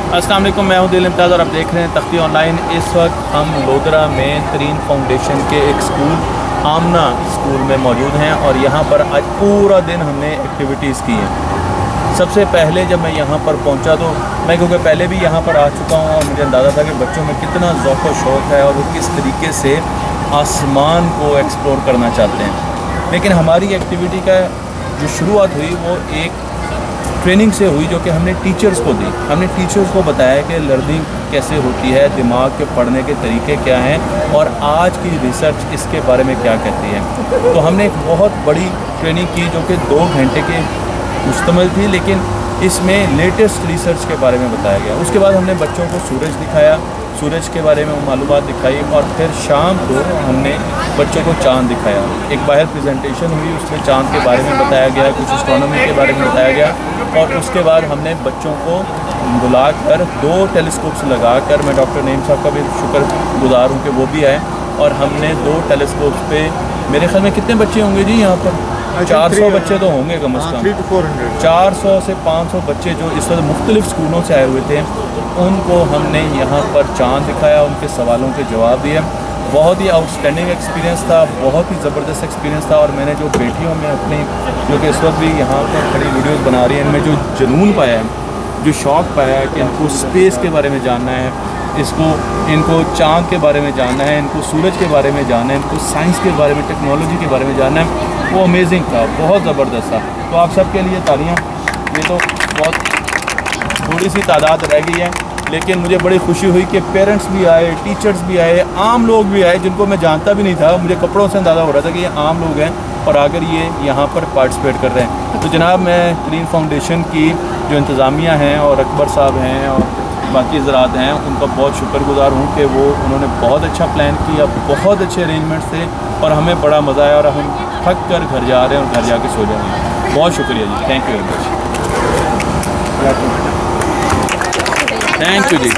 अस्सलाम वालेकुम, मैं हूं दिल इम्तियाज़ और आप देख रहे हैं तख्ती ऑनलाइन। इस वक्त हम लोधरा में तरीन फाउंडेशन के एक स्कूल आमना स्कूल में मौजूद हैं और यहाँ पर आज पूरा दिन हमने एक्टिविटीज़ की हैं। सबसे पहले जब मैं यहाँ पर पहुँचा तो मैं क्योंकि पहले भी यहाँ पर आ चुका हूँ और मुझे अंदाज़ा था कि बच्चों में कितना ज़ौक़ व शौक़ है और वो किस तरीके से आसमान को एक्सप्लोर करना चाहते हैं। लेकिन हमारी एक्टिविटी का जो शुरुआत हुई वो एक ट्रेनिंग से हुई जो कि हमने टीचर्स को दी। हमने टीचर्स को बताया कि लर्निंग कैसे होती है, दिमाग के पढ़ने के तरीके क्या हैं और आज की रिसर्च इसके बारे में क्या कहती है। तो हमने एक बहुत बड़ी ट्रेनिंग की जो कि 2 घंटे के मुश्तमिल थी, लेकिन इसमें लेटेस्ट रिसर्च के बारे में बताया गया। उसके बाद हमने बच्चों को सूरज दिखाया, सूरज के बारे में मालूमात दिखाई और फिर शाम को हमने बच्चों को चाँद दिखाया। एक बाहर प्रेजेंटेशन हुई, उसमें चाँद के बारे में बताया गया, कुछ एस्ट्रोनॉमी के बारे में बताया गया और उसके बाद हमने बच्चों को बुलाकर 2 टेलीस्कोप्स लगाकर, मैं डॉक्टर नईम साहब का भी शुक्रगुजार हूँ कि वो भी आए और हमने 2 टेलीस्कोप्स पे मेरे ख्याल में कितने बच्चे होंगे जी यहाँ पर 400 बच्चे तो होंगे कम अज़ कम। 400 से 500 बच्चे जो इस वक्त मुख्तलिफ़ स्कूलों से आए हुए थे, उनको हमने यहाँ पर चाँद दिखाया, उनके सवालों के जवाब दिए। बहुत ही आउटस्टैंडिंग एक्सपीरियंस था, बहुत ही ज़बरदस्त एक्सपीरियंस था और मैंने जो बेटियों में अपनी जो कि इस वक्त भी यहाँ पर खड़ी वीडियोज़ बना रही हैं, इनमें जो जुनून पाया है, जो शौक़ पाया है कि इनको स्पेस के बारे में जानना है, इनको चाँद के बारे में जानना है, इनको सूरज के बारे में जानना है, इनको साइंस के बारे में, टेक्नोलॉजी के बारे में जानना है, वो अमेजिंग था, बहुत ज़बरदस्त था। तो आप सब के लिए तालियां। ये तो बहुत थोड़ी सी तादाद रह गई है, लेकिन मुझे बड़ी खुशी हुई कि पेरेंट्स भी आए, टीचर्स भी आए, आम लोग भी आए जिनको मैं जानता भी नहीं था। मुझे कपड़ों से अंदाज़ा हो रहा था कि ये आम लोग हैं और आकर ये यहाँ पर पार्टिसिपेट कर रहे हैं। तो जनाब, मैं तरीन फाउंडेशन की जो इंतज़ामिया हैं और अकबर साहब हैं और बाकी ज़रात हैं, उनका बहुत शुक्रगुजार हूँ कि उन्होंने बहुत अच्छा प्लान किया, बहुत अच्छे अरेंजमेंट्स थे और हमें बड़ा मज़ा आया और हम थक कर घर जा रहे हैं और घर जाके सो जाएंगे। बहुत शुक्रिया जी, thank you very much. Thank you ji.